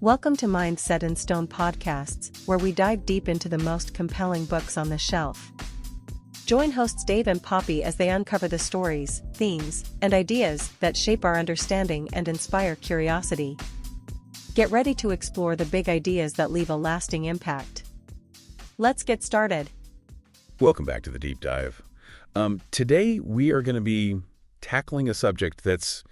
Welcome to Mind Set in Stone podcasts, where we dive deep into the most compelling books on the shelf. Join hosts Dave and Poppy as they uncover the stories, themes, and ideas that shape our understanding and inspire curiosity. Get ready to explore the big ideas that leave a lasting impact. Let's get started. Welcome back to the Deep Dive. Today we are going to be tackling a subject that's,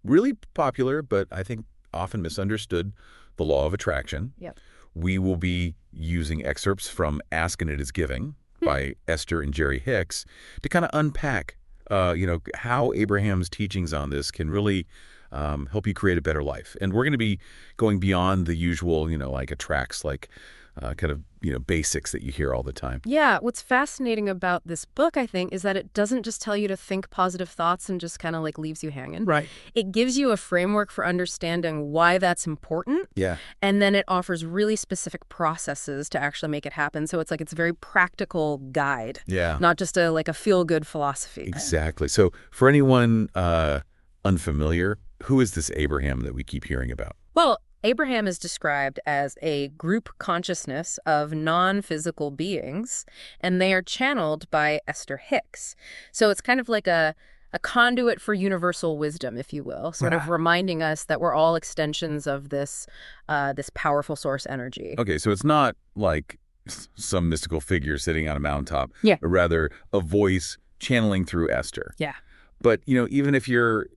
really popular, but I think often misunderstood, the law of attraction. Yep. We will be using excerpts from Ask and It Is Giving by Esther and Jerry Hicks to kind of unpack, how Abraham's teachings on this can really help you create a better life. And we're going to be going beyond the usual, attracts, basics that you hear all the time. Yeah, what's fascinating about this book, I think, is that it doesn't just tell you to think positive thoughts and just kind of leaves you hanging. Right. It gives you a framework for understanding why that's important. Yeah. And then it offers really specific processes to actually make it happen. So it's a very practical guide. Yeah. Not just a feel-good philosophy. Exactly. So for anyone unfamiliar, who is this Abraham that we keep hearing about? Well, Abraham is described as a group consciousness of non-physical beings, and they are channeled by Esther Hicks. So it's kind of like a conduit for universal wisdom, if you will, sort of reminding us that we're all extensions of this powerful source energy. Okay, so it's not like some mystical figure sitting on a mountaintop, but rather a voice channeling through Esther. Yeah. But, even if you're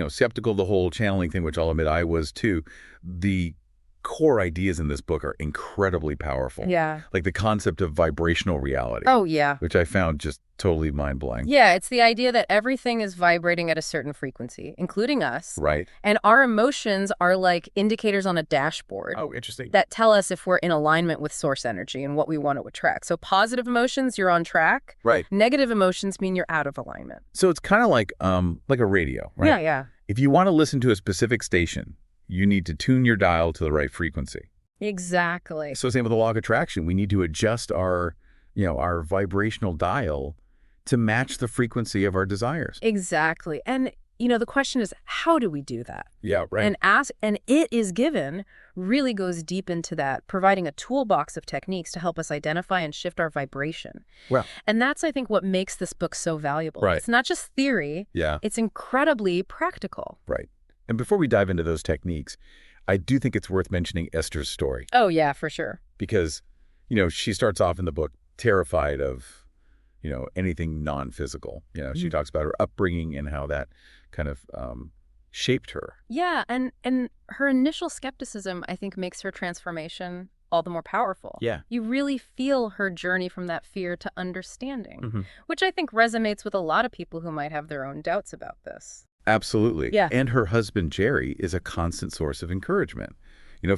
skeptical of the whole channeling thing, which I'll admit I was too, the core ideas in this book are incredibly powerful. Yeah. Like the concept of vibrational reality. Oh, yeah. Which I found just totally mind-blowing. Yeah, it's the idea that everything is vibrating at a certain frequency, including us. Right. And our emotions are like indicators on a dashboard. Oh, interesting. That tell us if we're in alignment with source energy and what we want to attract. So positive emotions, you're on track. Right. Negative emotions mean you're out of alignment. So it's kind of like a radio, right? Yeah. If you want to listen to a specific station, you need to tune your dial to the right frequency. Exactly. So same with the law of attraction. We need to adjust our vibrational dial to match the frequency of our desires. Exactly. And, the question is, how do we do that? Yeah, right. And It Is Given really goes deep into that, providing a toolbox of techniques to help us identify and shift our vibration. Well, and that's, I think, what makes this book so valuable. Right. It's not just theory. Yeah. It's incredibly practical. Right. And before we dive into those techniques, I do think it's worth mentioning Esther's story. Oh, yeah, for sure. Because, she starts off in the book terrified of, anything non-physical. She talks about her upbringing and how that kind of shaped her. Yeah, and her initial skepticism, I think, makes her transformation all the more powerful. Yeah. You really feel her journey from that fear to understanding, which I think resonates with a lot of people who might have their own doubts about this. Absolutely. Yeah. And her husband, Jerry, is a constant source of encouragement.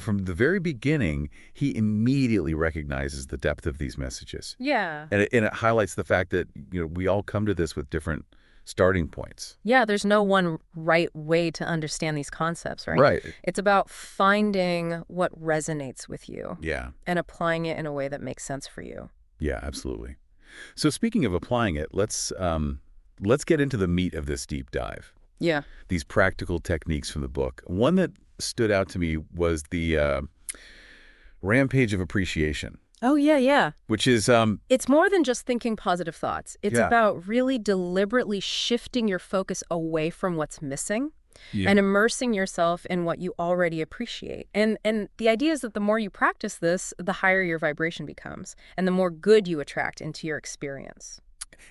From the very beginning, he immediately recognizes the depth of these messages. Yeah. And it highlights the fact that, we all come to this with different starting points. Yeah, there's no one right way to understand these concepts, right? Right. It's about finding what resonates with you. Yeah. And applying it in a way that makes sense for you. Yeah, absolutely. So speaking of applying it, let's get into the meat of this deep dive. Yeah. These practical techniques from the book. One that stood out to me was the rampage of appreciation. Oh, yeah. Which is... it's more than just thinking positive thoughts. It's Yeah. about really deliberately shifting your focus away from what's missing Yeah. and immersing yourself in what you already appreciate. And the idea is that the more you practice this, the higher your vibration becomes and the more good you attract into your experience.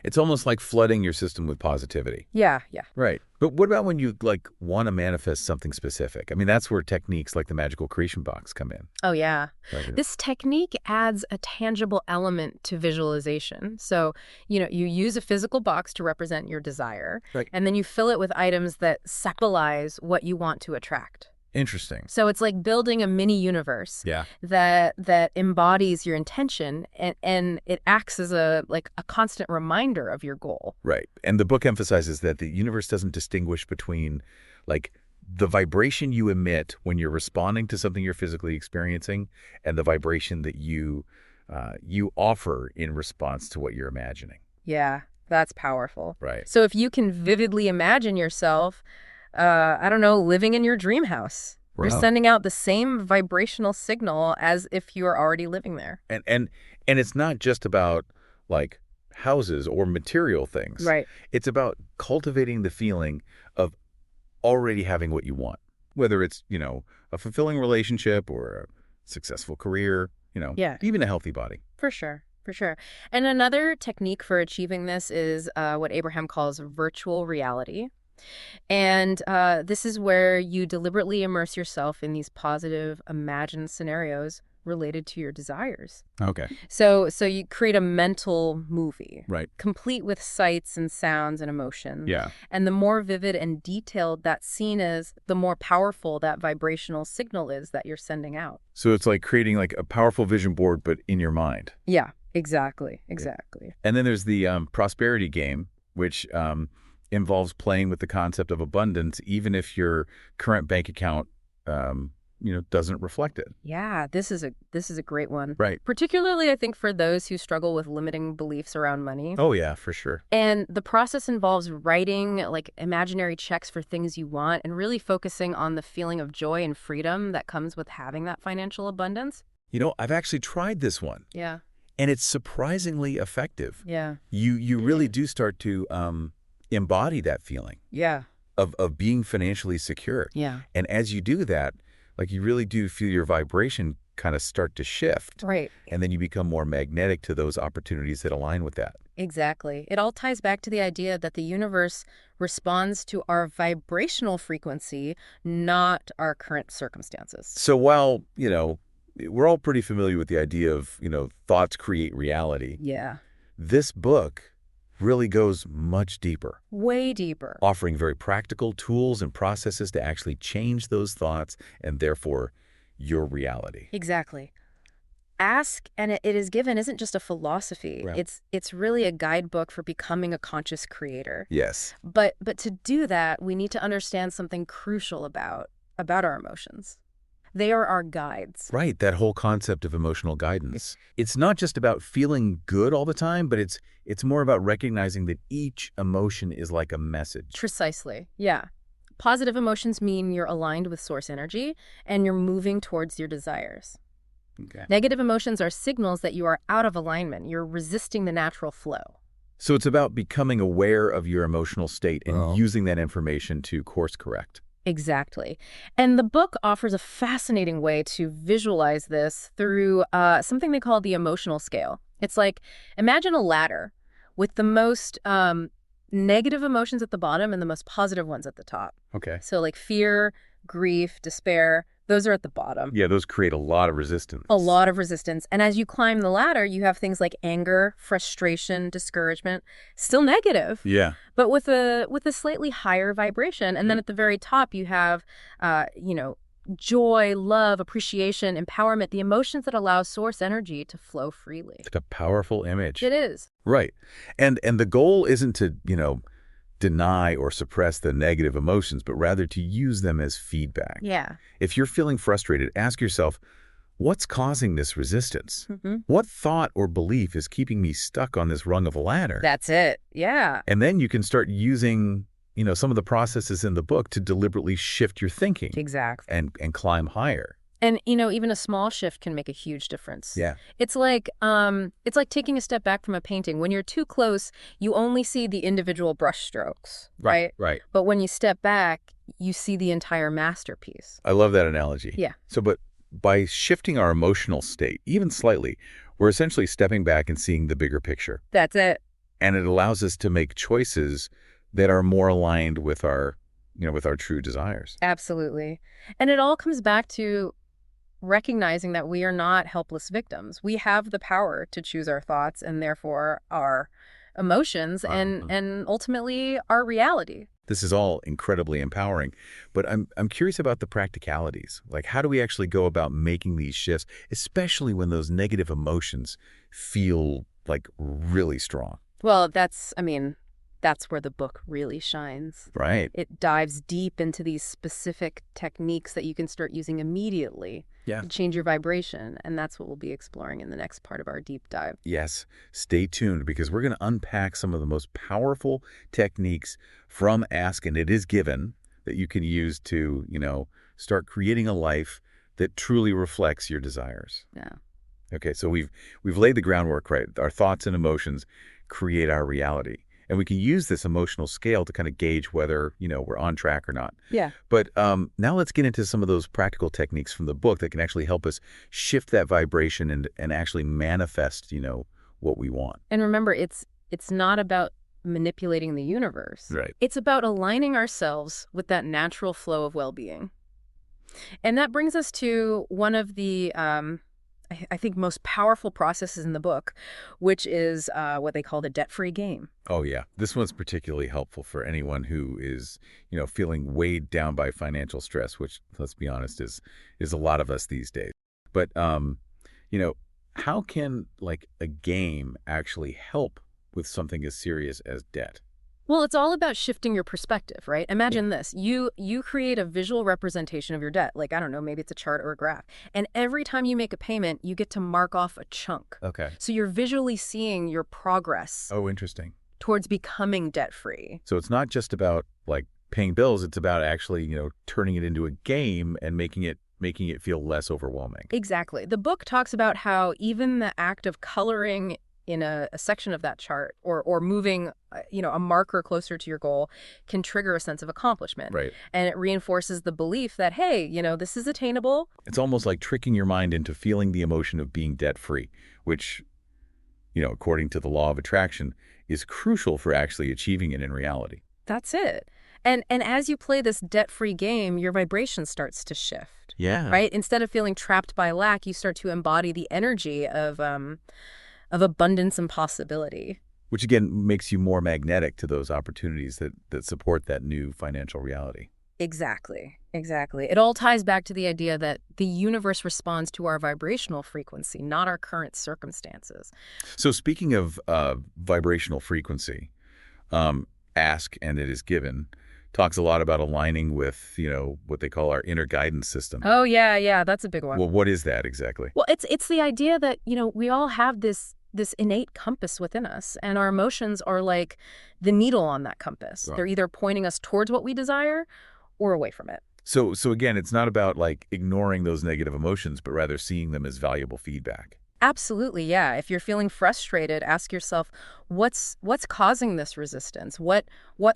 It's almost like flooding your system with positivity. Yeah. Right. But what about when you want to manifest something specific? I mean, that's where techniques like the magical creation box come in. Oh, yeah. Right. This technique adds a tangible element to visualization. So, you use a physical box to represent your desire, Right. and then you fill it with items that symbolize what you want to attract. Interesting. So it's like building a mini universe Yeah. that embodies your intention, and it acts as a constant reminder of your goal. Right. And the book emphasizes that the universe doesn't distinguish between the vibration you emit when you're responding to something you're physically experiencing and the vibration that you offer in response to what you're imagining. Yeah, that's powerful. Right. So if you can vividly imagine yourself, living in your dream house, You're Wow. sending out the same vibrational signal as if you are already living there. And it's not just about like houses or material things. Right. It's about cultivating the feeling of already having what you want, whether it's, a fulfilling relationship or a successful career, Yeah. even a healthy body. For sure. For sure. And another technique for achieving this is what Abraham calls virtual reality. And this is where you deliberately immerse yourself in these positive, imagined scenarios related to your desires. Okay. So you create a mental movie, Right. complete with sights and sounds and emotion. Yeah. And the more vivid and detailed that scene is, the more powerful that vibrational signal is that you're sending out. So it's like creating like a powerful vision board, but in your mind. Yeah, exactly. Exactly. And then there's the prosperity game, which involves playing with the concept of abundance, even if your current bank account, doesn't reflect it. Yeah, this is a great one. Right. Particularly, I think, for those who struggle with limiting beliefs around money. Oh, yeah, for sure. And the process involves writing like imaginary checks for things you want and really focusing on the feeling of joy and freedom that comes with having that financial abundance. I've actually tried this one, Yeah. and it's surprisingly effective. Yeah. You really do start to embody that feeling Yeah. of being financially secure. Yeah. And as you do that, like you really do feel your vibration kind of start to shift. Right. And then you become more magnetic to those opportunities that align with that. Exactly. It all ties back to the idea that the universe responds to our vibrational frequency, not our current circumstances. So while, we're all pretty familiar with the idea of, thoughts create reality, Yeah. this book really goes much deeper, Way deeper. offering very practical tools and processes to actually change those thoughts and therefore your reality. Exactly. Ask and it is given isn't just a philosophy. Right. It's really a guidebook for becoming a conscious creator. Yes. But to do that, we need to understand something crucial about our emotions. They are our guides. Right, that whole concept of emotional guidance. It's not just about feeling good all the time, but it's more about recognizing that each emotion is like a message. Precisely. Yeah. Positive emotions mean you're aligned with source energy and you're moving towards your desires. Okay. Negative emotions are signals that you are out of alignment. You're resisting the natural flow. So it's about becoming aware of your emotional state and using that information to course correct. Exactly. And the book offers a fascinating way to visualize this through something they call the emotional scale. It's like, imagine a ladder with the most negative emotions at the bottom and the most positive ones at the top. Okay. So like fear, grief, despair, those are at the bottom. Yeah, those create a lot of resistance. A lot of resistance. And as you climb the ladder, you have things like anger, frustration, discouragement, still negative, Yeah. but with a slightly higher vibration. And then at the very top, you have, joy, love, appreciation, empowerment, the emotions that allow source energy to flow freely. It's a powerful image. It is. Right. And the goal isn't to, deny or suppress the negative emotions, but rather to use them as feedback. Yeah. If you're feeling frustrated, ask yourself, what's causing this resistance? Mm-hmm. What thought or belief is keeping me stuck on this rung of a ladder? That's it. Yeah. And then you can start using, some of the processes in the book to deliberately shift your thinking Exactly. and climb higher. And, even a small shift can make a huge difference. Yeah. It's like taking a step back from a painting. When you're too close, you only see the individual brush strokes, right? Right. But when you step back, you see the entire masterpiece. I love that analogy. Yeah. So, but by shifting our emotional state, even slightly, we're essentially stepping back and seeing the bigger picture. That's it. And it allows us to make choices that are more aligned with our true desires. Absolutely. And it all comes back to recognizing that we are not helpless victims. We have the power to choose our thoughts and therefore our emotions and ultimately our reality. This is all incredibly empowering, but I'm curious about the practicalities. Like, how do we actually go about making these shifts, especially when those negative emotions feel like really strong? Well, that's where the book really shines. Right. It dives deep into these specific techniques that you can start using immediately Yeah. to change your vibration. And that's what we'll be exploring in the next part of our deep dive. Yes. Stay tuned because we're going to unpack some of the most powerful techniques from Ask and It Is Given that you can use to, start creating a life that truly reflects your desires. Yeah. Okay, so we've laid the groundwork, right? Our thoughts and emotions create our reality. And we can use this emotional scale to kind of gauge whether, we're on track or not. Yeah. But now let's get into some of those practical techniques from the book that can actually help us shift that vibration and actually manifest, what we want. And remember, it's not about manipulating the universe. Right. It's about aligning ourselves with that natural flow of well-being. And that brings us to one of the, I think, most powerful processes in the book, which is what they call the debt-free game. Oh, yeah. This one's particularly helpful for anyone who is, feeling weighed down by financial stress, which, let's be honest, is a lot of us these days. But, how can, a game actually help with something as serious as debt? Well, it's all about shifting your perspective, right? Imagine this. You create a visual representation of your debt. I don't know, maybe it's a chart or a graph. And every time you make a payment, you get to mark off a chunk. Okay. So you're visually seeing your progress. Oh, interesting. Towards becoming debt-free. So it's not just about, paying bills. It's about actually, turning it into a game and making it feel less overwhelming. Exactly. The book talks about how even the act of coloring in a section of that chart or moving, a marker closer to your goal can trigger a sense of accomplishment. Right. And it reinforces the belief that, hey, this is attainable. It's almost like tricking your mind into feeling the emotion of being debt-free, which, according to the law of attraction, is crucial for actually achieving it in reality. That's it. And as you play this debt-free game, your vibration starts to shift. Yeah. Right? Instead of feeling trapped by lack, you start to embody the energy of abundance and possibility. Which, again, makes you more magnetic to those opportunities that support that new financial reality. Exactly. It all ties back to the idea that the universe responds to our vibrational frequency, not our current circumstances. So speaking of vibrational frequency, Ask and It Is Given talks a lot about aligning with, what they call our inner guidance system. Oh, yeah, that's a big one. Well, what is that exactly? Well, it's the idea that, we all have this innate compass within us, and our emotions are like the needle on that compass. Right. They're either pointing us towards what we desire or away from it. So again, it's not about ignoring those negative emotions, but rather seeing them as valuable feedback. Absolutely, yeah. If you're feeling frustrated, ask yourself, what's causing this resistance? What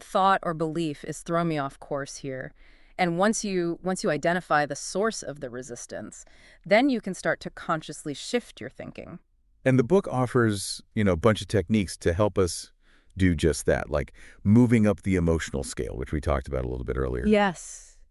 thought or belief is throwing me off course here? And once you identify the source of the resistance, then you can start to consciously shift your thinking. And the book offers, a bunch of techniques to help us do just that, like moving up the emotional scale, which we talked about a little bit earlier.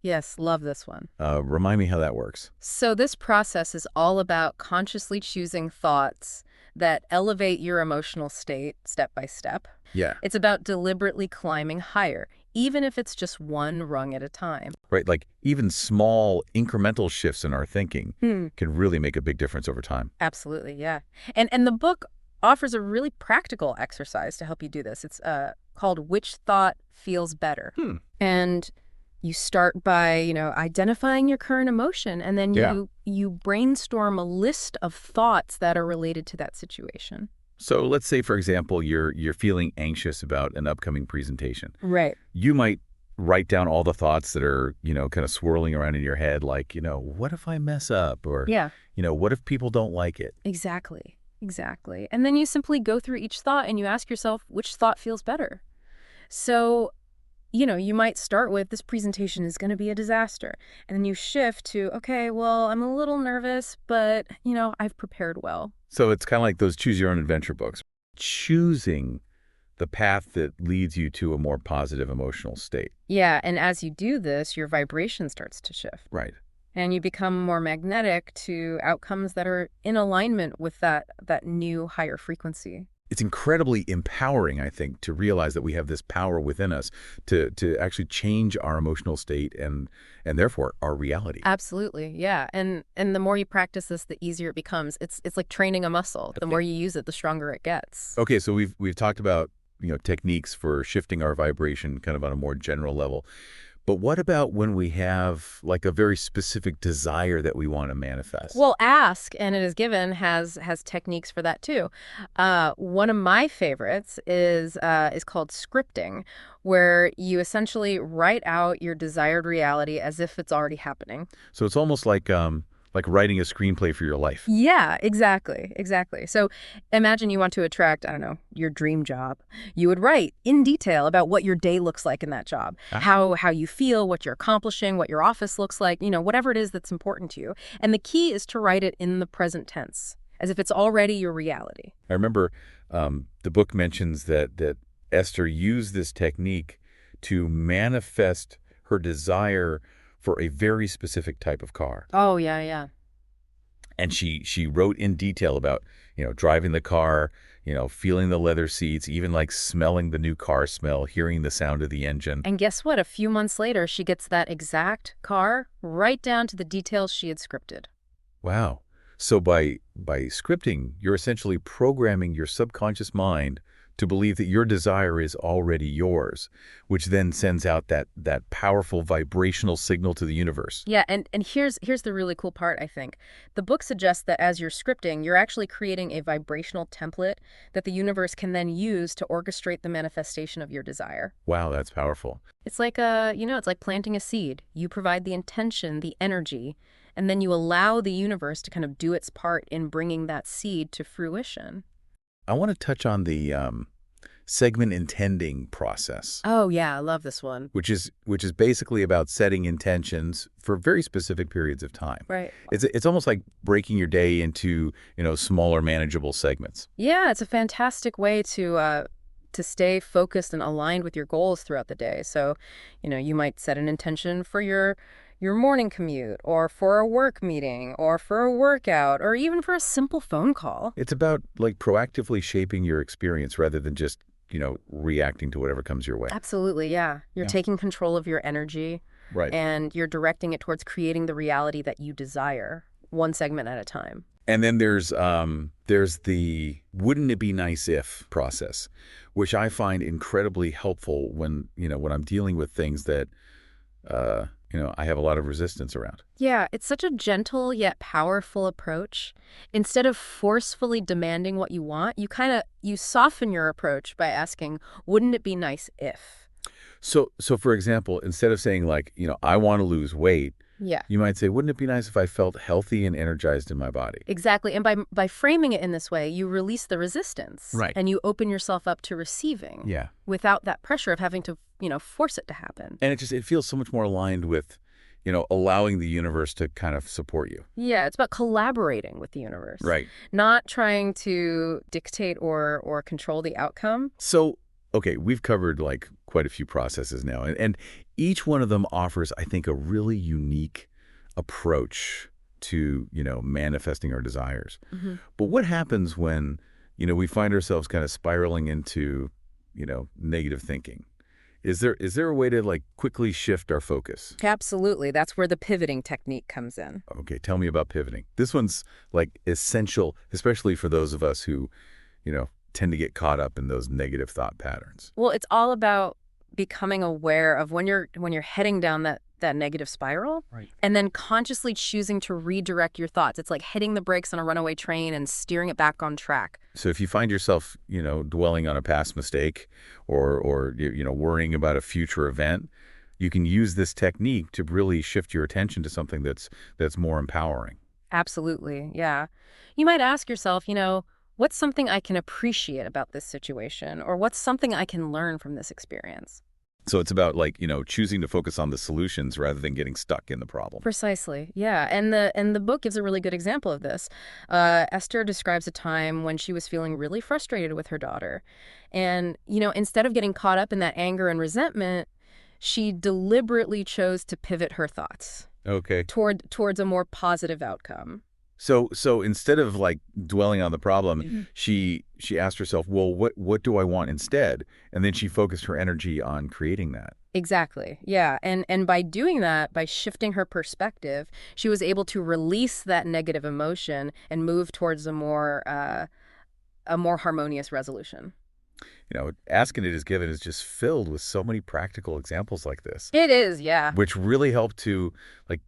Yes, love this one. Remind me how that works. So this process is all about consciously choosing thoughts that elevate your emotional state step by step. Yeah. It's about deliberately climbing higher, even if it's just one rung at a time. Right, even small incremental shifts in our thinking can really make a big difference over time. Absolutely, yeah. And the book offers a really practical exercise to help you do this. It's called Which Thought Feels Better. And you start by, identifying your current emotion, and then you brainstorm a list of thoughts that are related to that situation. So let's say, for example, you're feeling anxious about an upcoming presentation. Right. You might write down all the thoughts that are, kind of swirling around in your head, what if I mess up? Or, what if people don't like it? Exactly. And then you simply go through each thought and you ask yourself, which thought feels better? So, you might start with, this presentation is going to be a disaster. And then you shift to, okay, well, I'm a little nervous, but, I've prepared well. So it's kind of like those choose your own adventure books. Choosing the path that leads you to a more positive emotional state. Yeah, and as you do this, your vibration starts to shift. Right. And you become more magnetic to outcomes that are in alignment with that new higher frequency. It's incredibly empowering, I think, to realize that we have this power within us to actually change our emotional state and therefore our reality. Absolutely, yeah. And the more you practice this, the easier it becomes. It's like training a muscle. The more you use it, the stronger it gets. Okay, so we've talked about techniques for shifting our vibration kind of on a more general level. But what about when we have like a very specific desire that we want to manifest? Well, ask and it is given has techniques for that too. One of my favorites is called scripting, where you essentially write out your desired reality as if it's already happening. So it's almost like writing a screenplay for your life. Yeah, exactly, exactly. So imagine you want to attract, I don't know, your dream job. You would write in detail about what your day looks like in that job, Ah. how you feel, what you're accomplishing, what your office looks like, whatever it is that's important to you. And the key is to write it in the present tense, as if it's already your reality. I remember the book mentions that Esther used this technique to manifest her desire for a very specific type of car. Oh, yeah, yeah. And she wrote in detail about, driving the car, feeling the leather seats, even like smelling the new car smell, hearing the sound of the engine. And guess what? A few months later, she gets that exact car right down to the details she had scripted. Wow. So by scripting, you're essentially programming your subconscious mind to believe that your desire is already yours, which then sends out that powerful vibrational signal to the universe. Yeah, and here's the really cool part, I think. The book suggests that as you're scripting, you're actually creating a vibrational template that the universe can then use to orchestrate the manifestation of your desire. Wow, that's powerful. It's like it's like planting a seed. You provide the intention, the energy, and then you allow the universe to kind of do its part in bringing that seed to fruition. I want to touch on the segment intending process, Oh, yeah, I love this one. which is basically about setting intentions for very specific periods of time. Right. It's almost like breaking your day into, smaller manageable segments. Yeah, it's a fantastic way to stay focused and aligned with your goals throughout the day. So, you might set an intention for your morning commute, or for a work meeting, or for a workout, or even for a simple phone call. It's about like proactively shaping your experience rather than just, reacting to whatever comes your way. Absolutely, yeah. You're Yeah. taking control of your energy, Right. and you're directing it towards creating the reality that you desire, one segment at a time. And then there's the wouldn't it be nice if process, which I find incredibly helpful when I'm dealing with things that I have a lot of resistance around. Yeah, it's such a gentle yet powerful approach. Instead of forcefully demanding what you want, you soften your approach by asking, wouldn't it be nice if? So for example, instead of saying like, I want to lose weight, Yeah. you might say, wouldn't it be nice if I felt healthy and energized in my body? Exactly. And by framing it in this way, you release the resistance. Right. And you open yourself up to receiving. Yeah. Without that pressure of having to, force it to happen. And it feels so much more aligned with, allowing the universe to kind of support you. Yeah, it's about collaborating with the universe. Right. Not trying to dictate or control the outcome. So, okay, we've covered like quite a few processes now, and each one of them offers, I think, a really unique approach to, manifesting our desires. Mm-hmm. But what happens when, we find ourselves kind of spiraling into, negative thinking? Is there a way to like quickly shift our focus? Absolutely. That's where the pivoting technique comes in. Okay, tell me about pivoting. This one's like essential, especially for those of us who, tend to get caught up in those negative thought patterns. Well, it's all about becoming aware of when you're heading down that negative spiral, Right. and then consciously choosing to redirect your thoughts. It's like hitting the brakes on a runaway train and steering it back on track. So if you find yourself, dwelling on a past mistake or worrying about a future event, you can use this technique to really shift your attention to something that's more empowering. Absolutely, yeah. You might ask yourself, what's something I can appreciate about this situation, or what's something I can learn from this experience? So it's about like, choosing to focus on the solutions rather than getting stuck in the problem. Precisely, yeah. And the book gives a really good example of this. Esther describes a time when she was feeling really frustrated with her daughter. And, instead of getting caught up in that anger and resentment, she deliberately chose to pivot her thoughts Okay. towards a more positive outcome. So instead of like dwelling on the problem, Mm-hmm. she asked herself, well, what do I want instead? And then she focused her energy on creating that. Exactly. Yeah. And by doing that, by shifting her perspective, she was able to release that negative emotion and move towards a more harmonious resolution. Asking It Is Given is just filled with so many practical examples like this, It is, yeah. which really help to,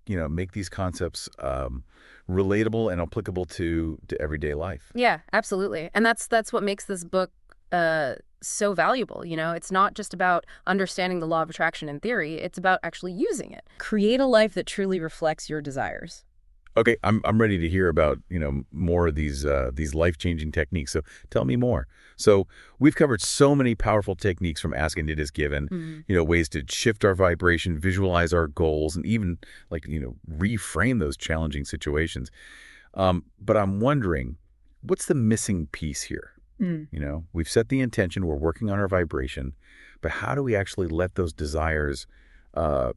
make these concepts relatable and applicable to everyday life. Yeah, absolutely. And that's what makes this book so valuable. It's not just about understanding the law of attraction in theory. It's about actually using it. Create a life that truly reflects your desires. Okay, I'm ready to hear about, more of these life-changing techniques. So tell me more. So we've covered so many powerful techniques from Asking It Is Given, ways to shift our vibration, visualize our goals, and even reframe those challenging situations. But I'm wondering, what's the missing piece here? We've set the intention, we're working on our vibration, but how do we actually let those desires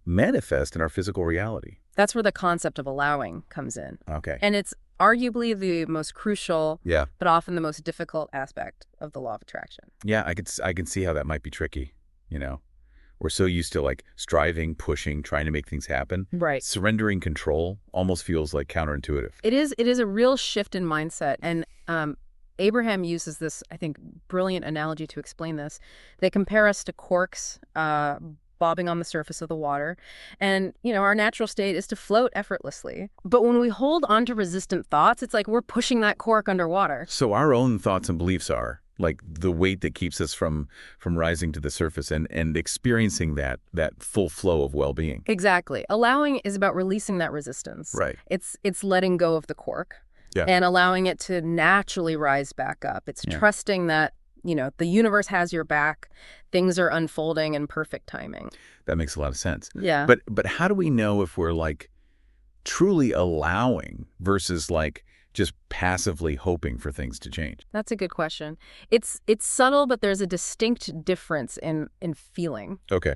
manifest in our physical reality? That's where the concept of allowing comes in. Okay. And it's arguably the most crucial, but often the most difficult aspect of the law of attraction. Yeah, I can see how that might be tricky, We're so used to striving, pushing, trying to make things happen. Right. Surrendering control almost feels counterintuitive. It is a real shift in mindset. And Abraham uses this, I think, brilliant analogy to explain this. They compare us to corks bobbing on the surface of the water. And, our natural state is to float effortlessly. But when we hold on to resistant thoughts, it's like we're pushing that cork underwater. So our own thoughts and beliefs are the weight that keeps us from rising to the surface and experiencing that full flow of well-being. Exactly. Allowing is about releasing that resistance. Right. It's letting go of the cork and allowing it to naturally rise back up. It's trusting that the universe has your back. Things are unfolding in perfect timing. That makes a lot of sense. Yeah. But how do we know if we're truly allowing versus just passively hoping for things to change? That's a good question. It's subtle, but there's a distinct difference in feeling. Okay.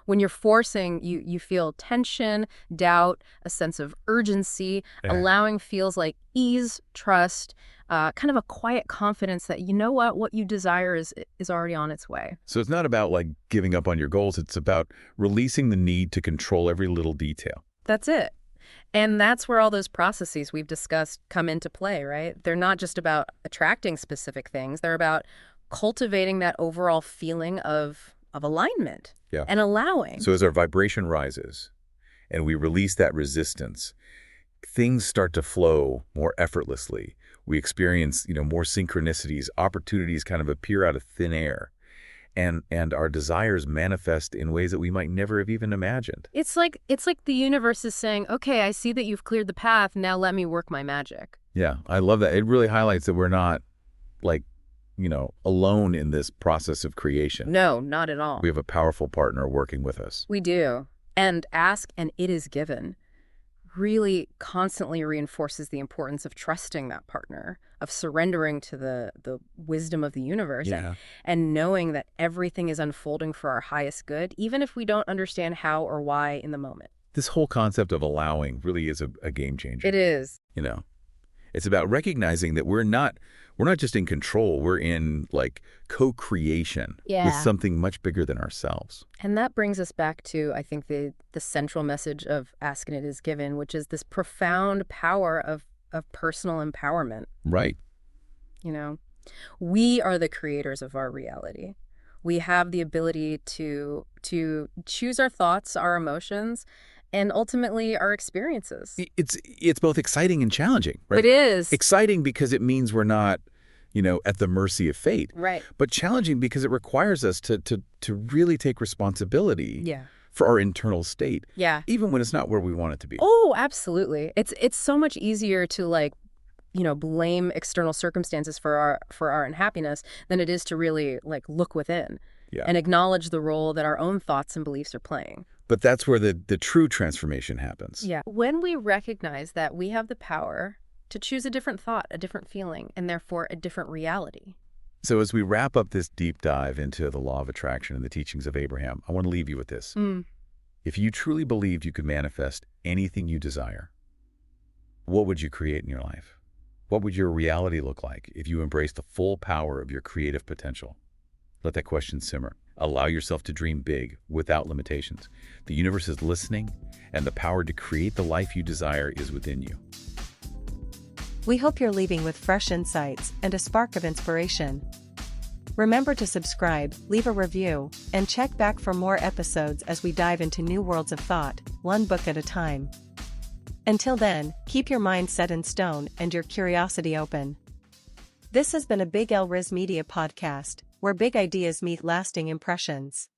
When you're forcing, you feel tension, doubt, a sense of urgency. Yeah. Allowing feels like ease, trust, kind of a quiet confidence that what you desire is already on its way. So it's not about giving up on your goals. It's about releasing the need to control every little detail. That's it. And that's where all those processes we've discussed come into play, right? They're not just about attracting specific things. They're about cultivating that overall feeling of alignment and allowing. So as our vibration rises and we release that resistance, things start to flow more effortlessly. We experience, more synchronicities, opportunities kind of appear out of thin air. And our desires manifest in ways that we might never have even imagined. It's like the universe is saying, okay, I see that you've cleared the path. Now let me work my magic. Yeah, I love that. It really highlights that we're not alone in this process of creation. No, not at all. We have a powerful partner working with us. We do. And Ask and It Is Given really constantly reinforces the importance of trusting that partner, of surrendering to the wisdom of the universe, and knowing that everything is unfolding for our highest good, even if we don't understand how or why in the moment. This whole concept of allowing really is a game changer. It is. It's about recognizing that we're not just in control, we're in co-creation with something much bigger than ourselves. And that brings us back to, I think, the central message of Asking It Is Given, which is this profound power of personal empowerment. Right. We are the creators of our reality. We have the ability to choose our thoughts, our emotions, and ultimately our experiences. It's both exciting and challenging, right? It is. Exciting because it means we're not, at the mercy of fate. Right. But challenging because it requires us to really take responsibility for our internal state. Yeah. Even when it's not where we want it to be. Oh, absolutely. It's so much easier to blame external circumstances for our unhappiness than it is to really look within and acknowledge the role that our own thoughts and beliefs are playing. But that's where the true transformation happens. Yeah. When we recognize that we have the power to choose a different thought, a different feeling, and therefore a different reality. So as we wrap up this deep dive into the law of attraction and the teachings of Abraham, I want to leave you with this. If you truly believed you could manifest anything you desire, what would you create in your life? What would your reality look like if you embraced the full power of your creative potential? Let that question simmer. Allow yourself to dream big without limitations. The universe is listening, and the power to create the life you desire is within you. We hope you're leaving with fresh insights and a spark of inspiration. Remember to subscribe, leave a review, and check back for more episodes as we dive into new worlds of thought, one book at a time. Until then, keep your mind set in stone and your curiosity open. This has been a Big L Riz Media podcast, where big ideas meet lasting impressions.